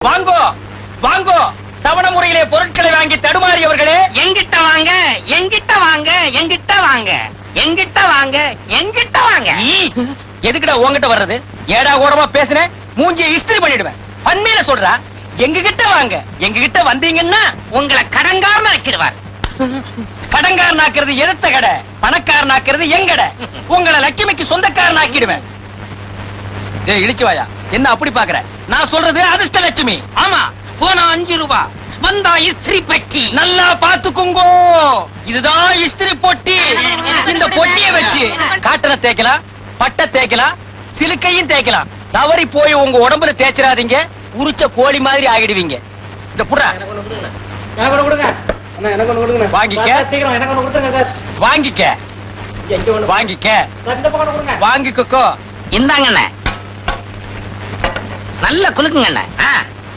வாங்கோ வாங்கோ. தவணை முறையிலே பொருட்களை வாங்கி தடுமாறியவர்களே, எங்கிட்ட வாங்க, எங்கிட்ட வாங்க, எங்கிட்ட வாங்க, எங்கிட்ட வாங்க, எங்கிட்ட வாங்க. எதுக்குடா உன்கிட்ட வர்றது? ஏடா கூடமா பேசுனேன், மூஞ்சியை இஸ்திரி பண்ணிடுவேன். பன்மையில சொல்றா, எங்க கிட்ட வாங்க. எங்க கிட்ட வந்தீங்கன்னா உங்களை கடங்காரன் ஆக்கிடுவார். கடங்காரன் ஆக்குறது எதிர்த்த கடை, பணக்காரன் ஆக்குறது எங்கடை. உங்களை லட்சுமிக்கு சொந்தக்காரன் ஆக்கிடுவேன். ஏய் இடிச்சுவாயா, என்ன அப்படி பாக்குற? நான் சொல்றது அதிர்ஷ்ட லட்சுமி. ஆமா, போனா 5 ரூபாய், வந்தா இஸ்திரி பெட்டி. நல்லா பாத்துக்குங்கோ, இதுதான் இஸ்திரி பொட்டி. இந்த பொட்டியை வச்சு காட்டனை தேய்க்கலாம், பட்டை தேய்க்கலாம், சிலுக்கையும் தேய்க்கலாம். தவறி போய் உங்க உடம்புல தேய்ச்சிடாதீங்க, உரிச்ச கோழி மாதிரி ஆகிடுவீங்க. இந்த புறா வாங்கிக்க, வாங்கிக்க, வாங்கிக்க, வாங்கிக்கோ. இந்தாங்கண்ண, நல்ல குலுக்குங்கண்ண.